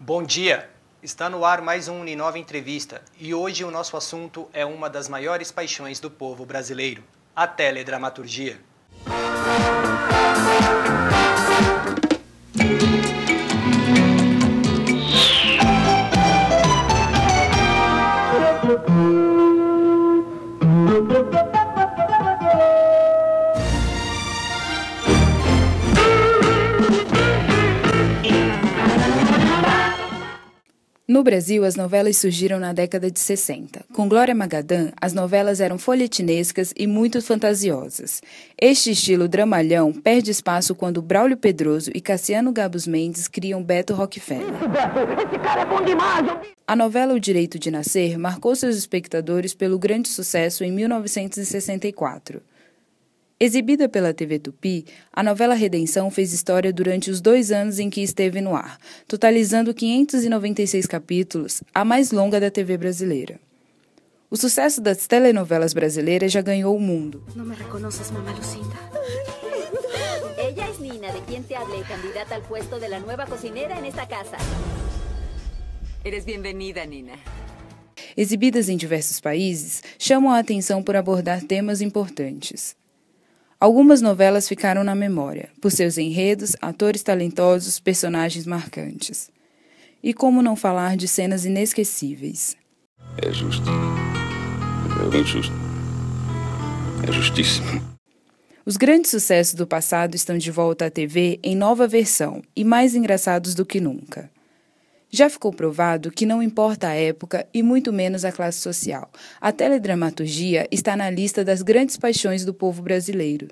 Bom dia! Está no ar mais um Uninove Entrevista e hoje o nosso assunto é uma das maiores paixões do povo brasileiro, a teledramaturgia. No Brasil, as novelas surgiram na década de 60. Com Glória Magadã, as novelas eram folhetinescas e muito fantasiosas. Este estilo dramalhão perde espaço quando Braulio Pedroso e Cassiano Gabus Mendes criam Beto Rockefeller. Esse cara é bom demais! A novela O Direito de Nascer marcou seus espectadores pelo grande sucesso em 1964. Exibida pela TV Tupi, a novela Redenção fez história durante os 2 anos em que esteve no ar, totalizando 596 capítulos, a mais longa da TV brasileira. O sucesso das telenovelas brasileiras já ganhou o mundo. Não me reconoces, mamá Lucinda. Ella es Nina, de quien te hablé, candidata al puesto de la nueva cocinera en esta casa. Eres bienvenida, Nina. Exibidas em diversos países, chamam a atenção por abordar temas importantes. Algumas novelas ficaram na memória, por seus enredos, atores talentosos, personagens marcantes. E como não falar de cenas inesquecíveis? É justo. É muito justo. É justíssimo. Os grandes sucessos do passado estão de volta à TV em nova versão e mais engraçados do que nunca. Já ficou provado que não importa a época e muito menos a classe social. A teledramaturgia está na lista das grandes paixões do povo brasileiro.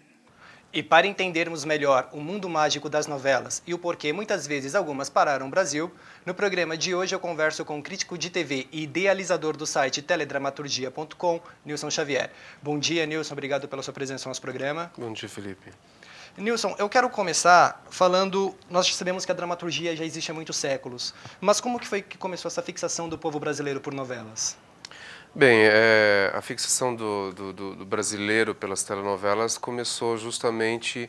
E para entendermos melhor o mundo mágico das novelas e o porquê muitas vezes algumas pararam o Brasil, no programa de hoje eu converso com o crítico de TV e idealizador do site teledramaturgia.com, Nilson Xavier. Bom dia, Nilson. Obrigado pela sua presença no nosso programa. Bom dia, Felipe. Nilson, eu quero começar falando, nós sabemos que a dramaturgia já existe há muitos séculos, mas como que foi que começou essa fixação do povo brasileiro por novelas? Bem, a fixação do brasileiro pelas telenovelas começou justamente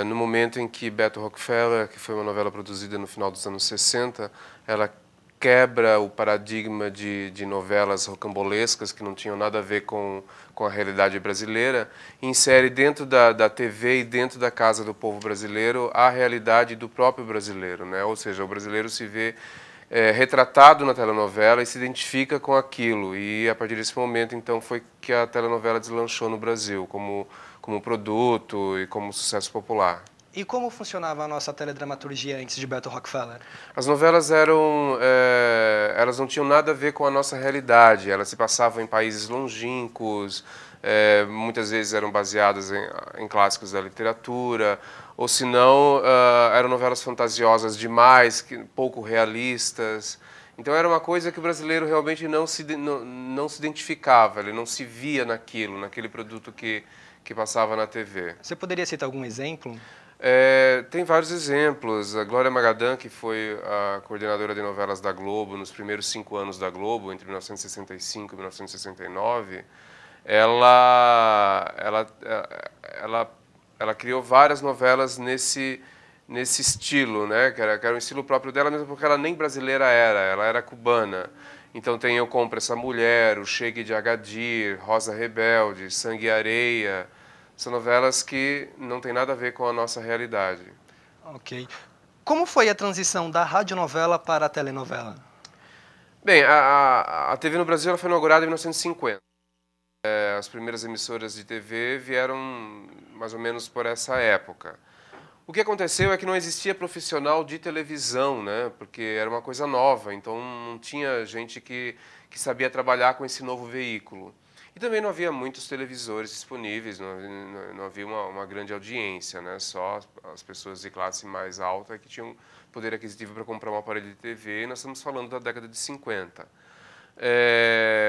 no momento em que Beto Rockefeller, que foi uma novela produzida no final dos anos 60, ela quebra o paradigma de novelas rocambolescas que não tinham nada a ver com a realidade brasileira, e insere dentro da TV e dentro da casa do povo brasileiro a realidade do próprio brasileiro, né? Ou seja, o brasileiro se vê retratado na telenovela e se identifica com aquilo, e a partir desse momento então foi que a telenovela deslanchou no Brasil como produto e como sucesso popular. E como funcionava a nossa teledramaturgia antes de Beto Rockefeller? As novelas elas não tinham nada a ver com a nossa realidade, elas se passavam em países longínquos, muitas vezes eram baseadas em clássicos da literatura, ou se não, eram novelas fantasiosas demais, pouco realistas. Então era uma coisa que o brasileiro realmente não se identificava, ele não se via naquele produto que passava na TV. Você poderia citar algum exemplo? Tem vários exemplos. A Glória Magadã, que foi a coordenadora de novelas da Globo nos primeiros 5 anos da Globo, entre 1965 e 1969, ela criou várias novelas nesse estilo, né? Que era um estilo próprio dela, mesmo porque ela nem brasileira ela era cubana. Então tem Eu Compro Essa Mulher, O Chegue de Agadir, Rosa Rebelde, Sangue e Areia. São novelas que não tem nada a ver com a nossa realidade. Ok. Como foi a transição da radionovela para a telenovela? Bem, a TV no Brasil ela foi inaugurada em 1950. As primeiras emissoras de TV vieram mais ou menos por essa época. O que aconteceu é que não existia profissional de televisão, né? Porque era uma coisa nova, então não tinha gente que sabia trabalhar com esse novo veículo. E também não havia muitos televisores disponíveis, não havia uma grande audiência, né? Só as pessoas de classe mais alta que tinham poder aquisitivo para comprar um aparelho de TV, e nós estamos falando da década de 50.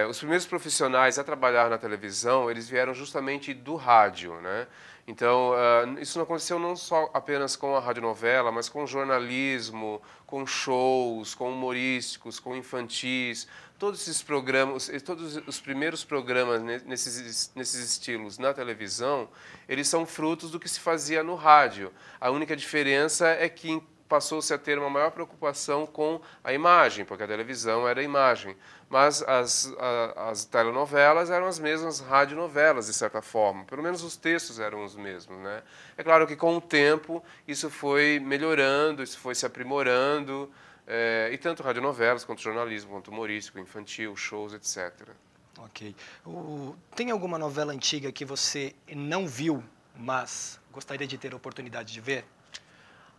Os primeiros profissionais a trabalhar na televisão, eles vieram justamente do rádio, né? Então, isso não aconteceu não só apenas com a radionovela, mas com jornalismo, com shows, com humorísticos, com infantis. Todos esses programas, todos os primeiros programas nesses estilos na televisão, eles são frutos do que se fazia no rádio. A única diferença é que passou-se a ter uma maior preocupação com a imagem, porque a televisão era a imagem. Mas as telenovelas eram as mesmas radionovelas, de certa forma. Pelo menos os textos eram os mesmos, né? É claro que, com o tempo, isso foi melhorando, isso foi se aprimorando, e tanto radionovelas, quanto jornalismo, quanto humorístico, infantil, shows, etc. Ok. Tem alguma novela antiga que você não viu, mas gostaria de ter a oportunidade de ver?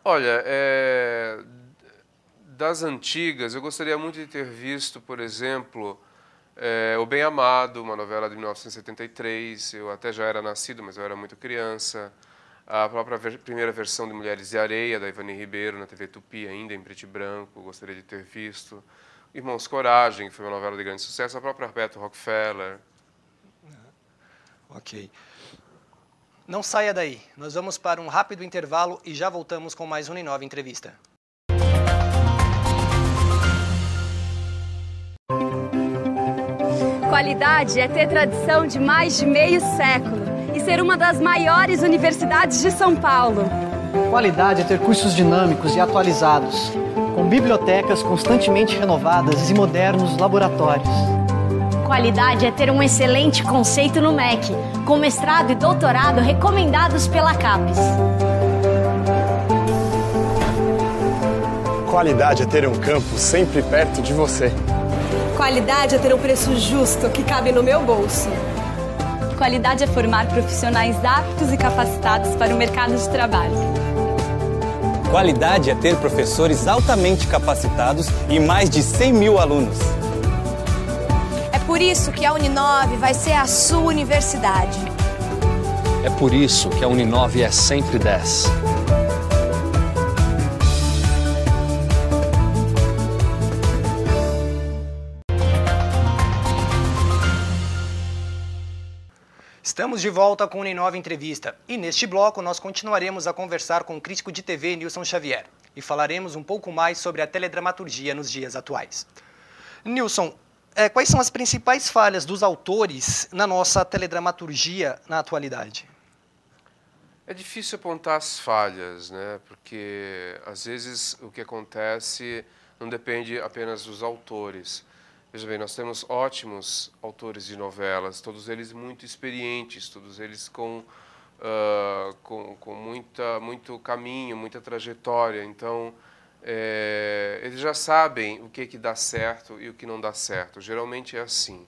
Olha, das antigas, eu gostaria muito de ter visto, por exemplo, O Bem Amado, uma novela de 1973. Eu até já era nascido, mas eu era muito criança. A própria primeira versão de Mulheres de Areia, da Ivani Ribeiro, na TV Tupi, ainda em preto e branco, gostaria de ter visto. Irmãos Coragem, que foi uma novela de grande sucesso. A própria Beto Rockefeller. Ok. Não saia daí. Nós vamos para um rápido intervalo e já voltamos com mais uma Uninove Entrevista. Qualidade é ter tradição de mais de meio século e ser uma das maiores universidades de São Paulo. Qualidade é ter cursos dinâmicos e atualizados, com bibliotecas constantemente renovadas e modernos laboratórios. Qualidade é ter um excelente conceito no MEC, com mestrado e doutorado recomendados pela CAPES. Qualidade é ter um campus sempre perto de você. Qualidade é ter um preço justo que cabe no meu bolso. Qualidade é formar profissionais aptos e capacitados para o mercado de trabalho. Qualidade é ter professores altamente capacitados e mais de 100 mil alunos. É por isso que a Uninove vai ser a sua universidade. É por isso que a Uninove é sempre 10. Estamos de volta com o Uninove Entrevista e neste bloco nós continuaremos a conversar com o crítico de TV Nilson Xavier e falaremos um pouco mais sobre a teledramaturgia nos dias atuais. Nilson, quais são as principais falhas dos autores na nossa teledramaturgia na atualidade? É difícil apontar as falhas, né? Porque às vezes o que acontece não depende apenas dos autores. Veja bem, nós temos ótimos autores de novelas, todos eles muito experientes, todos eles com muito caminho, muita trajetória. Então, eles já sabem o que dá certo e o que não dá certo. Geralmente é assim.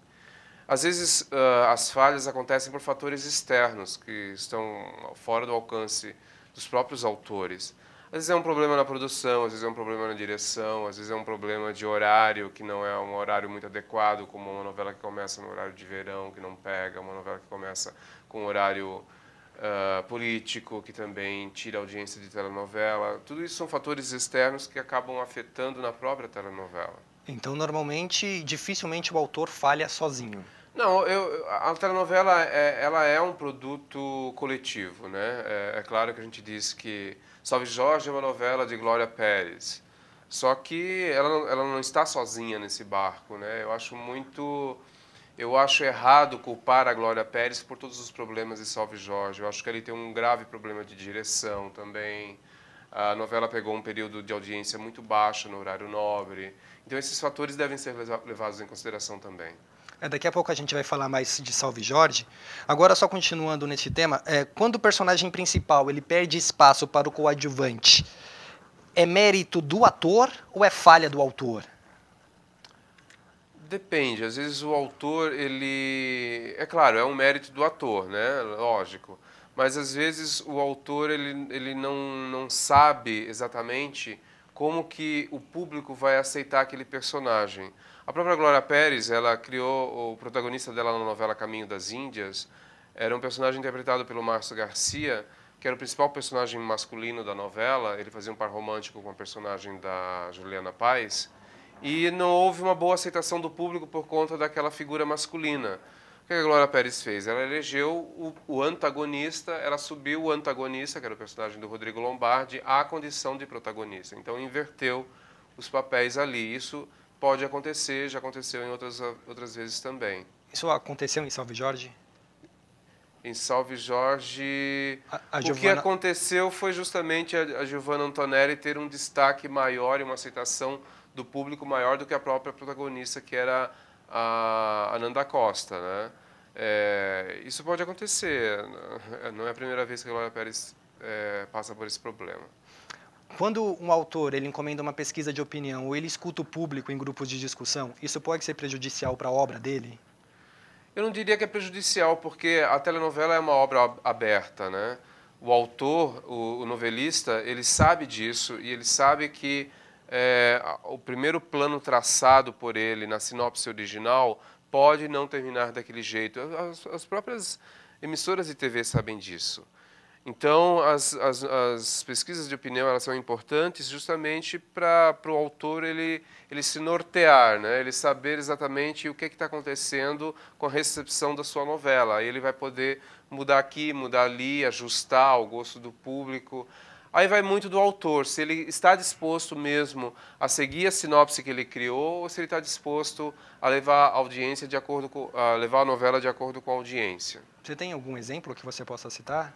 Às vezes, as falhas acontecem por fatores externos, que estão fora do alcance dos próprios autores. Às vezes é um problema na produção, às vezes é um problema na direção, às vezes é um problema de horário, que não é um horário muito adequado, como uma novela que começa no horário de verão, que não pega, uma novela que começa com horário político, que também tira a audiência de telenovela. Tudo isso são fatores externos que acabam afetando na própria telenovela. Então, normalmente, dificilmente o autor falha sozinho. Não, a telenovela ela é um produto coletivo, né? É claro que a gente diz que Salve Jorge é uma novela de Glória Pérez, só que ela não está sozinha nesse barco, né? Eu acho errado culpar a Glória Pérez por todos os problemas de Salve Jorge. Eu acho que ele tem um grave problema de direção também. A novela pegou um período de audiência muito baixo no horário nobre. Então esses fatores devem ser levados em consideração também. Daqui a pouco a gente vai falar mais de Salve Jorge. Agora, só continuando nesse tema, quando o personagem principal ele perde espaço para o coadjuvante, é mérito do ator ou é falha do autor? Depende. Às vezes o autor, é claro, é um mérito do ator, né? Lógico. Mas às vezes o autor ele não sabe exatamente como que o público vai aceitar aquele personagem. A própria Glória Pérez, ela criou o protagonista dela na novela Caminho das Índias, era um personagem interpretado pelo Márcio Garcia, que era o principal personagem masculino da novela. Ele fazia um par romântico com a personagem da Juliana Paz, e não houve uma boa aceitação do público por conta daquela figura masculina. O que a Glória Pérez fez? Ela elegeu o antagonista, ela subiu o antagonista, que era o personagem do Rodrigo Lombardi, à condição de protagonista. Então, inverteu os papéis ali. Isso pode acontecer, já aconteceu em outras vezes também. Isso aconteceu em Salve Jorge? Em Salve Jorge, Giovanna... o que aconteceu foi justamente a Giovanna Antonelli ter um destaque maior e uma aceitação do público maior do que a própria protagonista, que era a Nanda Costa, né? Isso pode acontecer, não é a primeira vez que a Glória Pérez passa por esse problema. Quando um autor ele encomenda uma pesquisa de opinião ou ele escuta o público em grupos de discussão, isso pode ser prejudicial para a obra dele? Eu não diria que é prejudicial, porque a telenovela é uma obra aberta, né? O autor, o novelista, ele sabe disso e ele sabe que o primeiro plano traçado por ele na sinopse original pode não terminar daquele jeito. As próprias emissoras de TV sabem disso. Então, as pesquisas de opinião elas são importantes justamente para o autor ele se nortear, né? Ele saber exatamente o que está acontecendo com a recepção da sua novela. Aí ele vai poder mudar aqui, mudar ali, ajustar ao gosto do público. Aí vai muito do autor, se ele está disposto mesmo a seguir a sinopse que ele criou ou se ele está disposto a levar a audiência a levar a novela de acordo com a audiência. Você tem algum exemplo que você possa citar?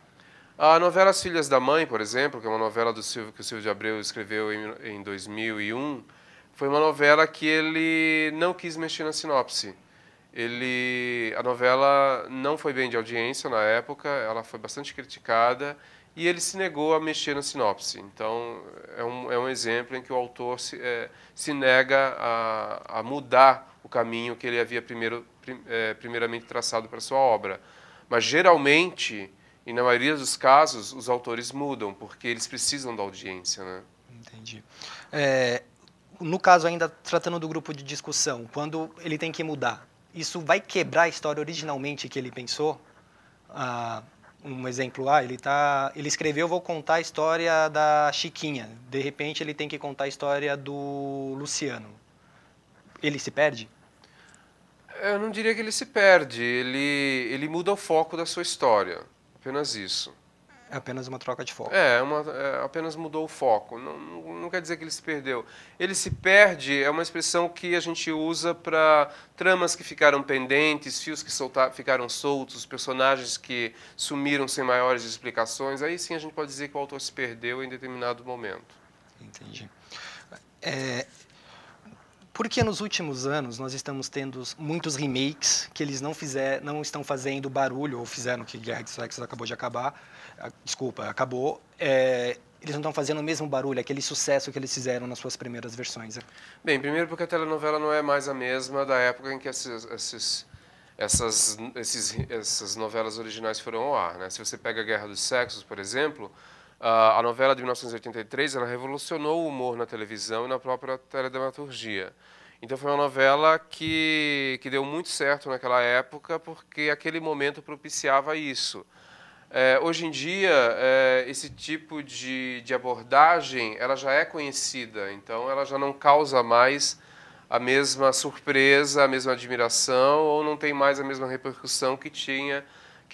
A novela As Filhas da Mãe, por exemplo, que é uma novela que o Silvio de Abreu escreveu em 2001, foi uma novela que ele não quis mexer na sinopse. A novela não foi bem de audiência na época, ela foi bastante criticada e ele se negou a mexer na sinopse. Então, é um exemplo em que o autor se nega a mudar o caminho que ele havia primeiramente traçado para a sua obra. Mas, geralmente... E, na maioria dos casos, os autores mudam, porque eles precisam da audiência, né? Entendi. No caso, ainda tratando do grupo de discussão, quando ele tem que mudar, isso vai quebrar a história originalmente que ele pensou? Um exemplo, ele escreveu, vou contar a história da Chiquinha. De repente, ele tem que contar a história do Luciano. Ele se perde? Eu não diria que ele se perde, ele muda o foco da sua história. Apenas isso. É apenas uma troca de foco. Apenas mudou o foco. Não quer dizer que ele se perdeu. Ele se perde é uma expressão que a gente usa para tramas que ficaram pendentes, fios que ficaram soltos, personagens que sumiram sem maiores explicações. Aí sim a gente pode dizer que o autor se perdeu em determinado momento. Entendi. Porque nos últimos anos nós estamos tendo muitos remakes que eles não estão fazendo barulho, ou fizeram, que Guerra de Sexos acabou de acabar, acabou, eles não estão fazendo o mesmo barulho, aquele sucesso que eles fizeram nas suas primeiras versões. Bem, primeiro porque a telenovela não é mais a mesma da época em que essas novelas originais foram ao ar, né? Se você pega a Guerra dos Sexos, por exemplo, a novela de 1983 ela revolucionou o humor na televisão e na própria teledramaturgia. Então foi uma novela que deu muito certo naquela época porque aquele momento propiciava isso. Hoje em dia, esse tipo de abordagem ela já é conhecida, então ela já não causa mais a mesma surpresa, a mesma admiração ou não tem mais a mesma repercussão que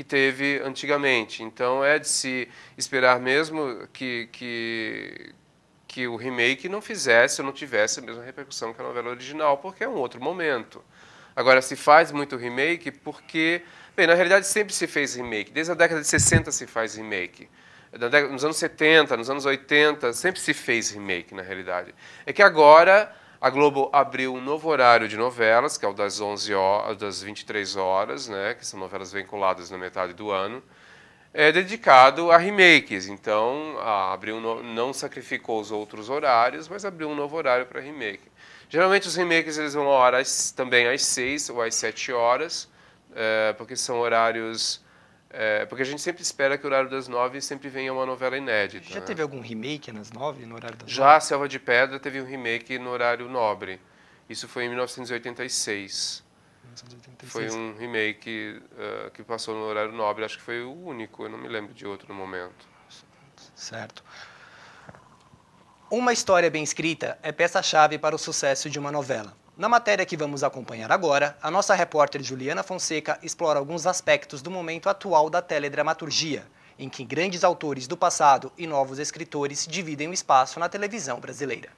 teve antigamente. Então é de se esperar mesmo que o remake não fizesse ou não tivesse a mesma repercussão que a novela original, porque é um outro momento. Agora, se faz muito remake porque... Bem, na realidade sempre se fez remake. Desde a década de 60 se faz remake. Nos anos 70, nos anos 80, sempre se fez remake, na realidade. É que agora a Globo abriu um novo horário de novelas, que é o das 11 horas, das 23 horas, né, que são novelas vinculadas na metade do ano, dedicado a remakes. Então, não sacrificou os outros horários, mas abriu um novo horário para remake. Geralmente os remakes eles vão ao ar também às 6 ou às 7 horas, porque são horários... porque a gente sempre espera que o horário das 9 sempre venha uma novela inédita. Já teve algum remake nas 9, no horário das 9? Já, Selva de Pedra teve um remake no horário nobre. Isso foi em 1986. Foi um remake que passou no horário nobre. Acho que foi o único, eu não me lembro de outro no momento. Certo. Uma história bem escrita é peça-chave para o sucesso de uma novela. Na matéria que vamos acompanhar agora, a nossa repórter Juliana Fonseca explora alguns aspectos do momento atual da teledramaturgia, em que grandes autores do passado e novos escritores dividem o espaço na televisão brasileira.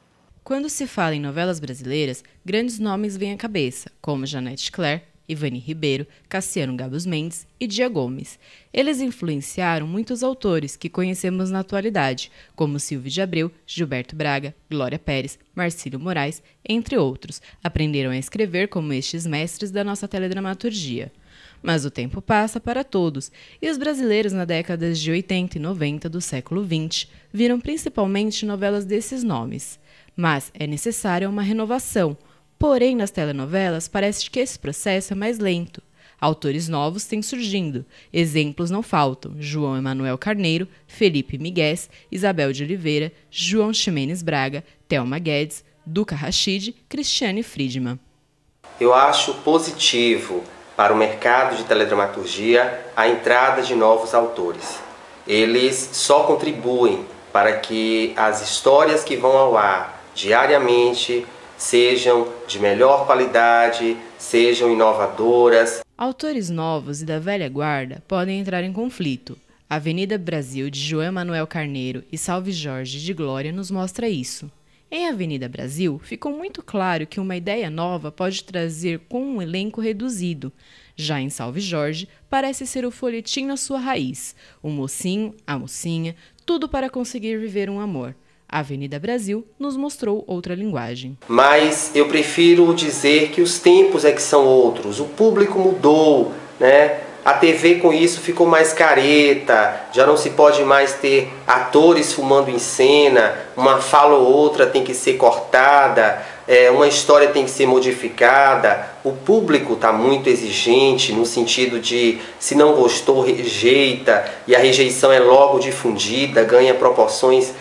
Quando se fala em novelas brasileiras, grandes nomes vêm à cabeça, como Janete Claire, Ivani Ribeiro, Cassiano Gabos Mendes e Dia Gomes. Eles influenciaram muitos autores que conhecemos na atualidade, como Silvio de Abreu, Gilberto Braga, Glória Pérez, Marcílio Moraes, entre outros. Aprenderam a escrever como estes mestres da nossa teledramaturgia. Mas o tempo passa para todos, e os brasileiros na décadas de 80 e 90 do século XX viram principalmente novelas desses nomes. Mas é necessária uma renovação. Porém, nas telenovelas, parece que esse processo é mais lento. Autores novos têm surgindo. Exemplos não faltam. João Emanuel Carneiro, Felipe Migués, Isabel de Oliveira, João Ximenes Braga, Thelma Guedes, Duca Rachid, Cristiane Friedman. Eu acho positivo para o mercado de teledramaturgia a entrada de novos autores. Eles só contribuem para que as histórias que vão ao ar diariamente sejam de melhor qualidade, sejam inovadoras. Autores novos e da velha guarda podem entrar em conflito. Avenida Brasil, de João Emanuel Carneiro, e Salve Jorge, de Glória, nos mostra isso. Em Avenida Brasil, ficou muito claro que uma ideia nova pode trazer com um elenco reduzido. Já em Salve Jorge, parece ser o folhetim na sua raiz. O mocinho, a mocinha, tudo para conseguir viver um amor. A Avenida Brasil nos mostrou outra linguagem. Mas eu prefiro dizer que os tempos é que são outros. O público mudou, né? A TV com isso ficou mais careta, já não se pode mais ter atores fumando em cena, uma fala ou outra tem que ser cortada, uma história tem que ser modificada. O público está muito exigente no sentido de, se não gostou, rejeita, e a rejeição é logo difundida, ganha proporções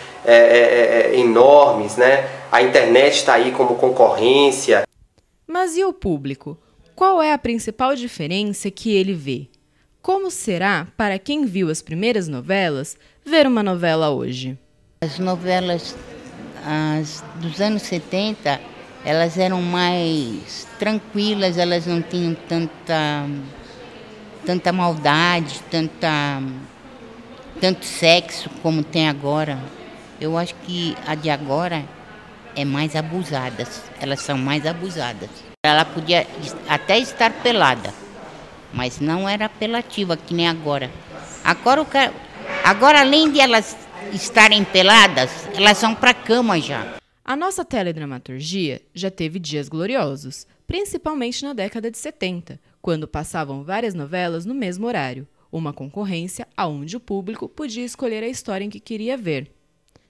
enormes, né? A internet está aí como concorrência. Mas e o público? Qual é a principal diferença que ele vê? Como será, para quem viu as primeiras novelas, ver uma novela hoje? As novelas dos anos 70, elas eram mais tranquilas, elas não tinham tanta maldade, tanto sexo como tem agora. Eu acho que a de agora é mais abusada, elas são mais abusadas. Ela podia até estar pelada, mas não era apelativa, que nem agora. Agora, além de elas estarem peladas, elas são para a cama já. A nossa teledramaturgia já teve dias gloriosos, principalmente na década de 70, quando passavam várias novelas no mesmo horário, uma concorrência onde o público podia escolher a história em que queria ver.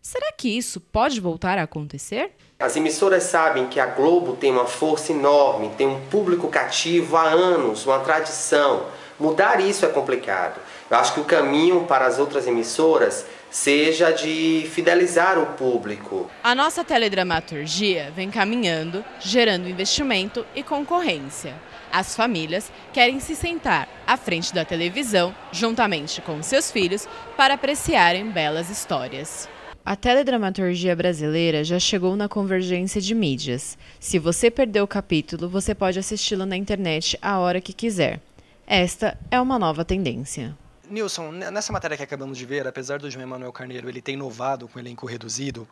Será que isso pode voltar a acontecer? As emissoras sabem que a Globo tem uma força enorme, tem um público cativo há anos, uma tradição. Mudar isso é complicado. Eu acho que o caminho para as outras emissoras seja de fidelizar o público. A nossa teledramaturgia vem caminhando, gerando investimento e concorrência. As famílias querem se sentar à frente da televisão, juntamente com seus filhos, para apreciarem belas histórias. A teledramaturgia brasileira já chegou na convergência de mídias. Se você perdeu o capítulo, você pode assisti-lo na internet a hora que quiser. Esta é uma nova tendência. Nilson, nessa matéria que acabamos de ver, apesar do João Emanuel Carneiro ele ter inovado com o elenco reduzido,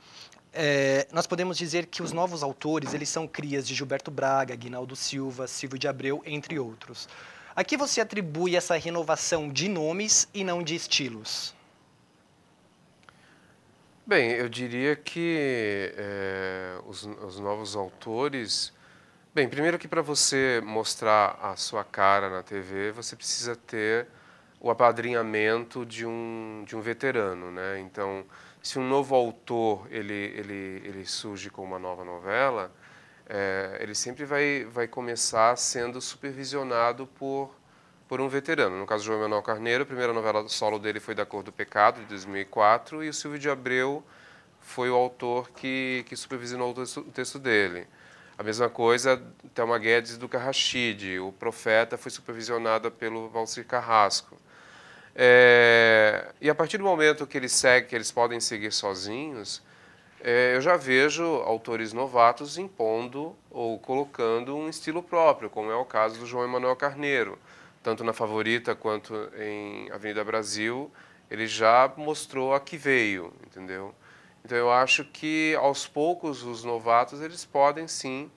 nós podemos dizer que os novos autores eles são crias de Gilberto Braga, Guinaldo Silva, Silvio de Abreu, entre outros. A que você atribui essa renovação de nomes e não de estilos? Bem, eu diria que os novos autores... Bem, primeiro que para você mostrar a sua cara na TV, você precisa ter o apadrinhamento de um veterano, né? Então, se um novo autor ele surge com uma nova novela, ele sempre vai começar sendo supervisionado por um veterano. No caso do João Emanuel Carneiro, a primeira novela solo dele foi Da Cor do Pecado, de 2004, e o Silvio de Abreu foi o autor que supervisionou o texto dele. A mesma coisa, Thelma Guedes e Duca Rachid, O Profeta foi supervisionada pelo Valcir Carrasco. E a partir do momento que eles podem seguir sozinhos, eu já vejo autores novatos impondo ou colocando um estilo próprio, como é o caso do João Emanuel Carneiro. Tanto na Favorita quanto em Avenida Brasil, ele já mostrou a que veio, entendeu? Então eu acho que aos poucos os novatos eles podem sim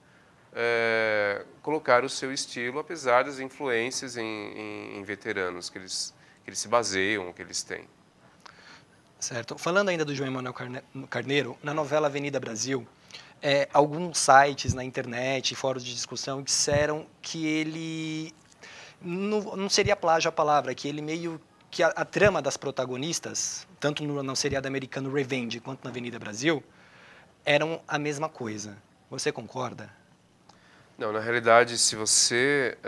colocar o seu estilo, apesar das influências em veteranos que eles se baseiam, que eles têm. Certo. Falando ainda do João Emanuel Carneiro, na novela Avenida Brasil, alguns sites na internet, fóruns de discussão, disseram que ele, não seria plágio a palavra, que ele meio que a trama das protagonistas, tanto no seriado americano Revenge quanto na Avenida Brasil, eram a mesma coisa. Você concorda? Não, na realidade, se você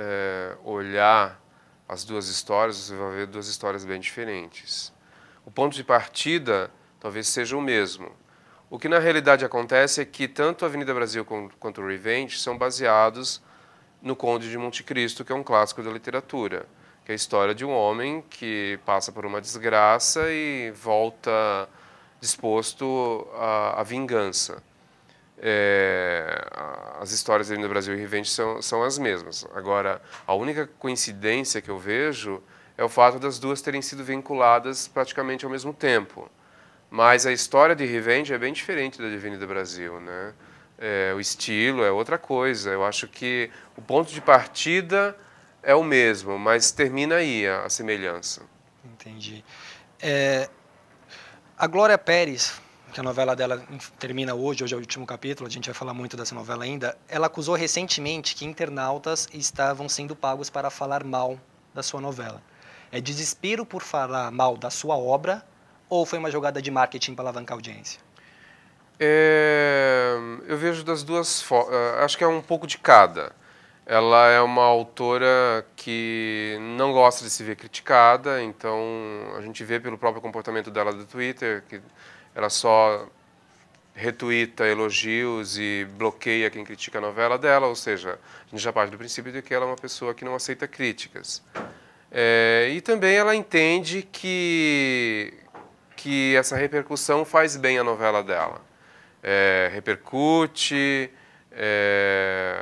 olhar as duas histórias, você vai ver duas histórias bem diferentes. O ponto de partida talvez seja o mesmo. O que na realidade acontece é que tanto a Avenida Brasil quanto o Revenge são baseados no Conde de Monte Cristo, que é um clássico da literatura, que é a história de um homem que passa por uma desgraça e volta disposto à vingança. As histórias da Avenida Brasil e Revenge são as mesmas. Agora, a única coincidência que eu vejo é o fato das duas terem sido vinculadas praticamente ao mesmo tempo. Mas a história de Revenge é bem diferente da de Avenida Brasil, né? O estilo é outra coisa. Eu acho que o ponto de partida é o mesmo, mas termina aí a semelhança. Entendi. A Glória Pérez, que a novela dela termina hoje é o último capítulo, a gente vai falar muito dessa novela ainda, ela acusou recentemente que internautas estavam sendo pagos para falar mal da sua novela. É desespero por falar mal da sua obra ou foi uma jogada de marketing para alavancar a audiência? Eu vejo das duas formas, acho que é um pouco de cada. Ela é uma autora que não gosta de se ver criticada, então a gente vê pelo próprio comportamento dela do Twitter que ela só retuita elogios e bloqueia quem critica a novela dela, ou seja, a gente já parte do princípio de que ela é uma pessoa que não aceita críticas. E também ela entende que essa repercussão faz bem à novela dela. Repercute,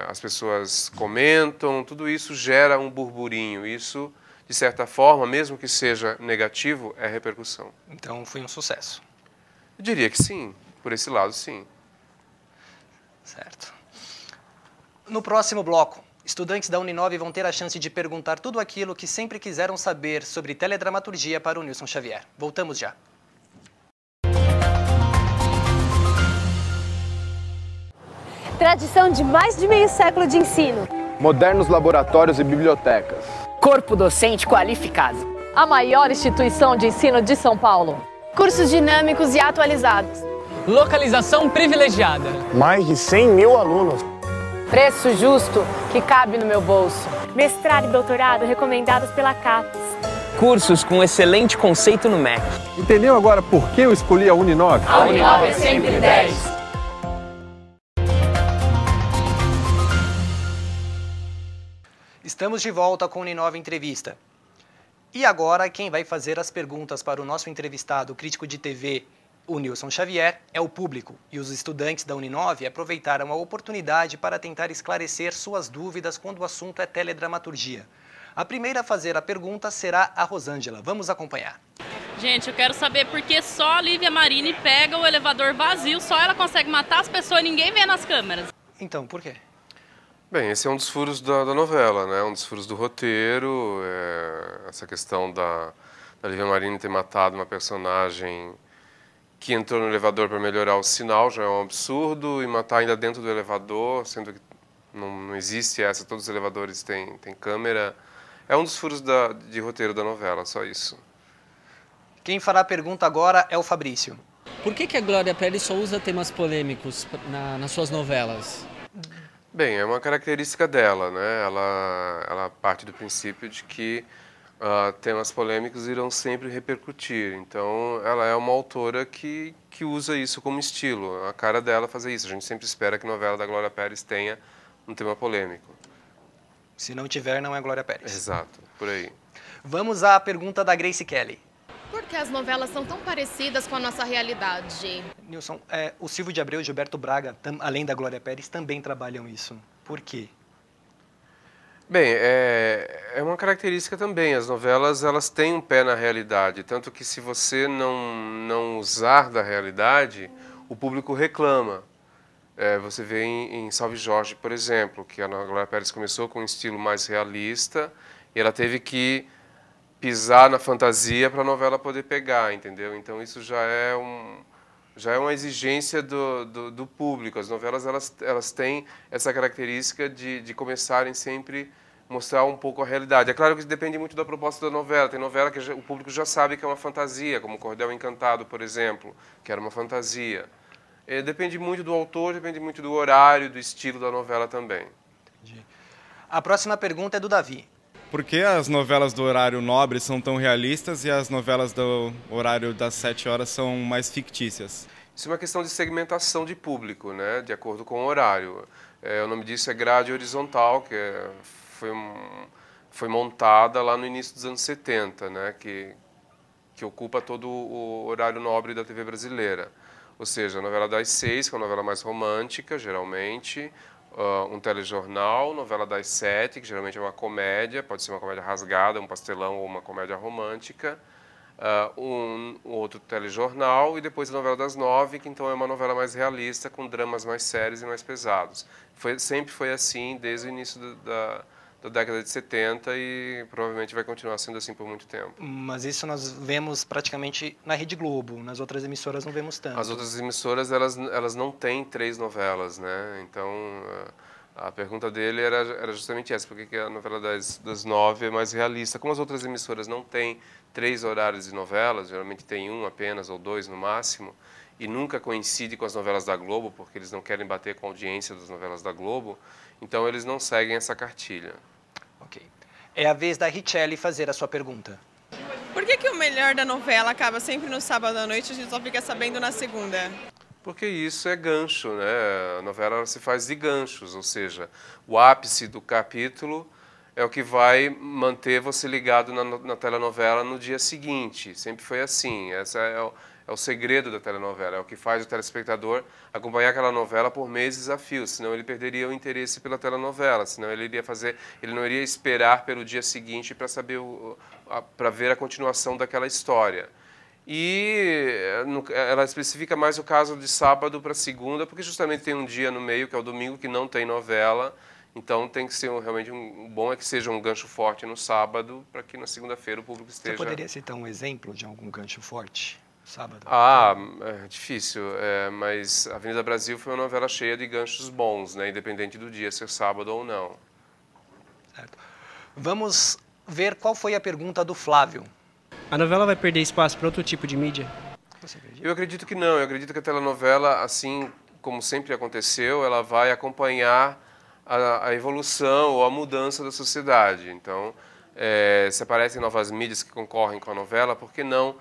as pessoas comentam, tudo isso gera um burburinho. Isso, de certa forma, mesmo que seja negativo, é repercussão. Então foi um sucesso. Eu diria que sim, por esse lado sim. Certo. No próximo bloco, estudantes da Uninove vão ter a chance de perguntar tudo aquilo que sempre quiseram saber sobre teledramaturgia para o Nilson Xavier. Voltamos já. Tradição de mais de meio século de ensino. Modernos laboratórios e bibliotecas. Corpo docente qualificado. A maior instituição de ensino de São Paulo. Cursos dinâmicos e atualizados. Localização privilegiada. Mais de 100 mil alunos. Preço justo que cabe no meu bolso. Mestrado e doutorado recomendados pela CAPES. Cursos com excelente conceito no MEC. Entendeu agora por que eu escolhi a Uninove? A Uninove é sempre 10. Estamos de volta com o Uninove Entrevista. E agora, quem vai fazer as perguntas para o nosso entrevistado, crítico de TV, o Nilson Xavier, é o público. E os estudantes da Uninove aproveitaram a oportunidade para tentar esclarecer suas dúvidas quando o assunto é teledramaturgia. A primeira a fazer a pergunta será a Rosângela. Vamos acompanhar. Gente, eu quero saber por que só a Lívia Marini pega o elevador vazio, só ela consegue matar as pessoas e ninguém vê nas câmeras. Então, por quê? Bem, esse é um dos furos da novela, né? Um dos furos do roteiro, essa questão da Lívia Marini ter matado uma personagem que entrou no elevador para melhorar o sinal, já é um absurdo, e matar ainda dentro do elevador, sendo que não existe essa, todos os elevadores têm câmera. É um dos furos de roteiro da novela, só isso. Quem fará a pergunta agora é o Fabrício. Por que a Glória Pérez só usa temas polêmicos nas suas novelas? Bem, é uma característica dela, né? Ela parte do princípio de que temas polêmicos irão sempre repercutir. Então, ela é uma autora que usa isso como estilo. A cara dela fazer isso. A gente sempre espera que a novela da Glória Pérez tenha um tema polêmico. Se não tiver, não é Glória Pérez. Exato, por aí. Vamos à pergunta da Grace Kelly. Por que as novelas são tão parecidas com a nossa realidade? Nilson, o Silvio de Abreu e Gilberto Braga, além da Glória Pérez, também trabalham isso. Por quê? Bem, é uma característica também. As novelas, elas têm um pé na realidade. Tanto que se você não usar da realidade, o público reclama. Você vê em Salve Jorge, por exemplo, que a Glória Pérez começou com um estilo mais realista e ela teve que pisar na fantasia para a novela poder pegar, entendeu? Então isso já é uma exigência do público. As novelas elas têm essa característica de começarem sempre mostrar um pouco a realidade. É claro que depende muito da proposta da novela. Tem novela que o público já sabe que é uma fantasia, como Cordel Encantado, por exemplo, que era uma fantasia. Depende muito do autor, depende muito do horário, do estilo da novela também. Entendi. A próxima pergunta é do Davi. Por que as novelas do horário nobre são tão realistas e as novelas do horário das 7 horas são mais fictícias? Isso é uma questão de segmentação de público, né, de acordo com o horário. O nome disso é grade horizontal, que foi montada lá no início dos anos 70, né, que ocupa todo o horário nobre da TV brasileira. Ou seja, a novela das 6, que é uma novela mais romântica, geralmente, um telejornal, novela das 7, que geralmente é uma comédia, pode ser uma comédia rasgada, um pastelão ou uma comédia romântica, um outro telejornal e depois a novela das 9, que então é uma novela mais realista, com dramas mais sérios e mais pesados. Sempre foi assim desde o início da década de 70 e provavelmente vai continuar sendo assim por muito tempo. Mas isso nós vemos praticamente na Rede Globo, nas outras emissoras não vemos tanto. As outras emissoras elas não têm 3 novelas, né? Então a pergunta dele era justamente essa, por que a novela das 9 é mais realista? Como as outras emissoras não têm 3 horários de novelas, geralmente tem um apenas ou 2 no máximo, e nunca coincide com as novelas da Globo, porque eles não querem bater com a audiência das novelas da Globo, então eles não seguem essa cartilha. Ok. É a vez da Richelle fazer a sua pergunta. Por que o melhor da novela acaba sempre no sábado à noite e a gente só fica sabendo na segunda? Porque isso é gancho, né? A novela se faz de ganchos, ou seja, o ápice do capítulo é o que vai manter você ligado na telenovela no dia seguinte. Sempre foi assim. Esse é o segredo da telenovela, é o que faz o telespectador acompanhar aquela novela por meses a fio, senão ele perderia o interesse pela telenovela, senão ele não iria esperar pelo dia seguinte para saber para ver a continuação daquela história. E ela especifica mais o caso de sábado para segunda, porque justamente tem um dia no meio, que é o domingo, que não tem novela. Então tem que ser realmente bom é que seja um gancho forte no sábado, para que na segunda-feira o público esteja... Você poderia citar um exemplo de algum gancho forte? Sábado. É difícil, mas Avenida Brasil foi uma novela cheia de ganchos bons, né, independente do dia ser sábado ou não. Certo. Vamos ver qual foi a pergunta do Flávio. A novela vai perder espaço para outro tipo de mídia? Eu acredito que não, eu acredito que a telenovela, assim como sempre aconteceu, ela vai acompanhar a evolução ou a mudança da sociedade. Então, se aparecem novas mídias que concorrem com a novela, por que não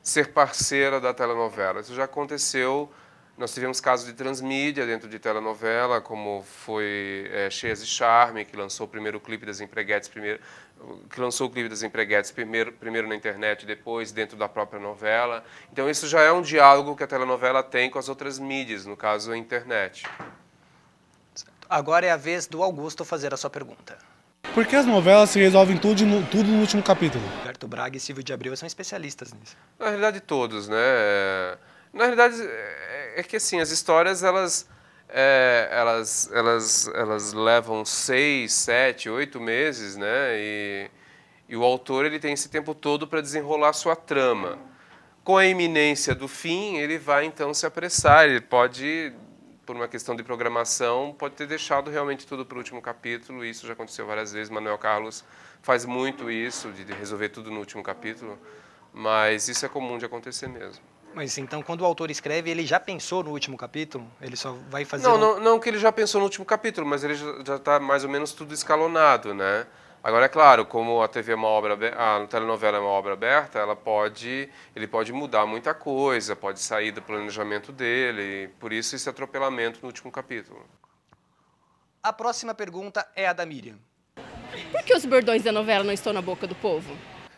ser parceira da telenovela? Isso já aconteceu, nós tivemos casos de transmídia dentro de telenovela, como foi Cheias de Charme, que lançou o primeiro clipe das Empreguetes, primeiro na internet e depois dentro da própria novela. Então isso já é um diálogo que a telenovela tem com as outras mídias, no caso a internet. Agora é a vez do Augusto fazer a sua pergunta. Por que as novelas se resolvem tudo no último capítulo? Roberto Braga e Silvio de Abreu são especialistas nisso. Na realidade, todos, né? Na realidade, é que assim, as histórias, elas levam 6, 7, 8 meses, né? E o autor ele tem esse tempo todo para desenrolar sua trama. Com a iminência do fim, ele vai então se apressar, ele pode... por uma questão de programação, pode ter deixado realmente tudo para o último capítulo, isso já aconteceu várias vezes, Manuel Carlos faz muito isso, de resolver tudo no último capítulo, mas isso é comum de acontecer mesmo. Mas então, quando o autor escreve, ele já pensou no último capítulo? Ele só vai fazer... Não que ele já pensou no último capítulo, mas ele já está mais ou menos tudo escalonado, né? Agora, é claro, como a TV é uma obra, a telenovela é uma obra aberta, ele pode mudar muita coisa, pode sair do planejamento dele, por isso esse atropelamento no último capítulo. A próxima pergunta é a da Miriam. Por que os bordões da novela não estão na boca do povo?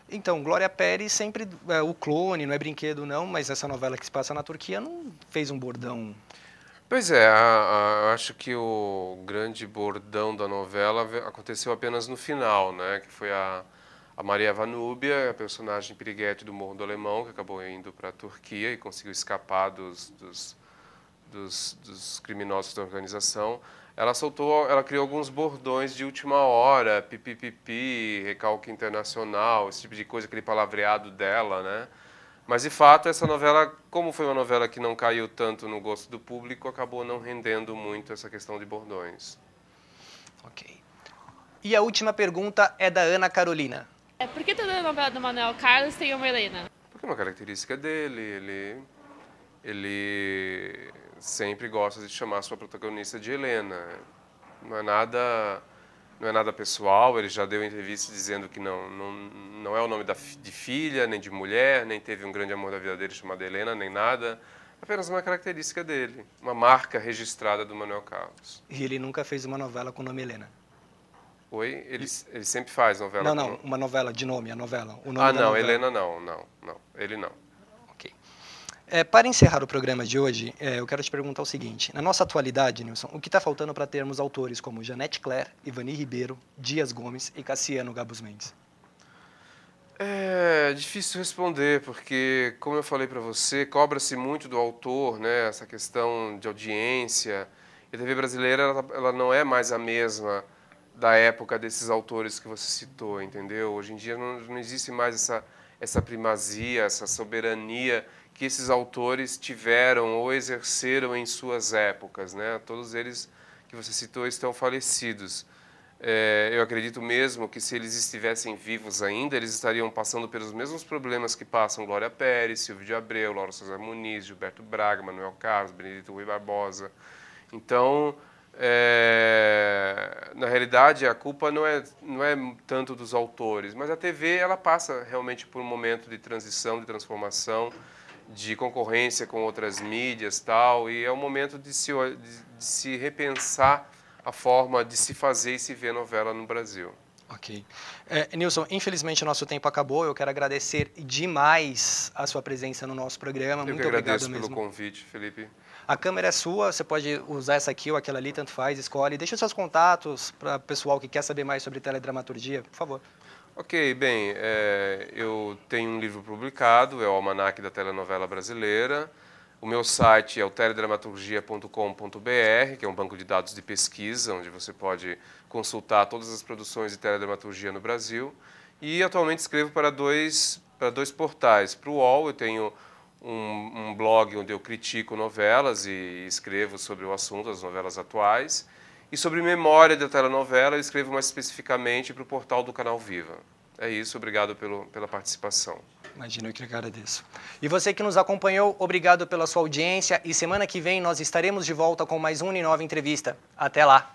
Então, Glória Pérez sempre, o clone, não é brinquedo não, mas essa novela que se passa na Turquia não fez um bordão... Pois é, eu acho que o grande bordão da novela aconteceu apenas no final, né? Que foi a Maria Vanúbia, a personagem piriguete do Morro do Alemão, que acabou indo para a Turquia e conseguiu escapar dos criminosos da organização, ela criou alguns bordões de última hora, pipi, recalque internacional, esse tipo de coisa, aquele palavreado dela, né? Mas, de fato, essa novela, como foi uma novela que não caiu tanto no gosto do público, acabou não rendendo muito essa questão de bordões. Ok. E a última pergunta é da Ana Carolina. Por que toda novela do Manuel Carlos tem uma Helena? Porque é uma característica dele, ele sempre gosta de chamar a sua protagonista de Helena. Não é nada pessoal, ele já deu entrevista dizendo que não é o nome de filha, nem de mulher, nem teve um grande amor da vida dele chamado Helena, nem nada. Apenas uma característica dele, uma marca registrada do Manuel Carlos. E ele nunca fez uma novela com o nome Helena? Oi? Ele sempre faz novela Não, uma novela de nome, a novela. O nome não, novela. Helena não, ele não. Ok. Para encerrar o programa de hoje, eu quero te perguntar o seguinte. Na nossa atualidade, Nilson, o que está faltando para termos autores como Janete Claire, Ivani Ribeiro, Dias Gomes e Cassiano Gabus Mendes? É difícil responder, porque, como eu falei para você, cobra-se muito do autor, né, essa questão de audiência. E a TV brasileira ela não é mais a mesma da época desses autores que você citou, entendeu? Hoje em dia não existe mais essa primazia, essa soberania que esses autores tiveram ou exerceram em suas épocas, né? Todos eles que você citou estão falecidos. Eu acredito mesmo que se eles estivessem vivos ainda, eles estariam passando pelos mesmos problemas que passam Glória Pérez, Silvio de Abreu, Lauro César Muniz, Gilberto Braga, Manuel Carlos, Benedito Rui Barbosa. Então, na realidade, a culpa não é tanto dos autores, mas a TV ela passa realmente por um momento de transição, de transformação, de concorrência com outras mídias, tal, e é um momento de se repensar a forma de se fazer e se ver novela no Brasil. Ok. Nilson, infelizmente o nosso tempo acabou. Eu quero agradecer demais a sua presença no nosso programa. Muito obrigado mesmo. Eu que agradeço pelo convite, Felipe. A câmera é sua, você pode usar essa aqui ou aquela ali, tanto faz, escolhe. Deixa os seus contatos para o pessoal que quer saber mais sobre teledramaturgia, por favor. Ok, bem, eu tenho um livro publicado, é o Almanaque da Telenovela Brasileira. O meu site é o teledramaturgia.com.br, que é um banco de dados de pesquisa, onde você pode consultar todas as produções de teledramaturgia no Brasil. E atualmente escrevo para dois portais. Para o UOL eu tenho um blog onde eu critico novelas e escrevo sobre o assunto, as novelas atuais. E sobre memória da telenovela eu escrevo mais especificamente para o portal do Canal Viva. É isso, obrigado pela participação. Imagina, eu que agradeço. E você que nos acompanhou, obrigado pela sua audiência. E semana que vem nós estaremos de volta com mais uma Uninove Entrevista. Até lá!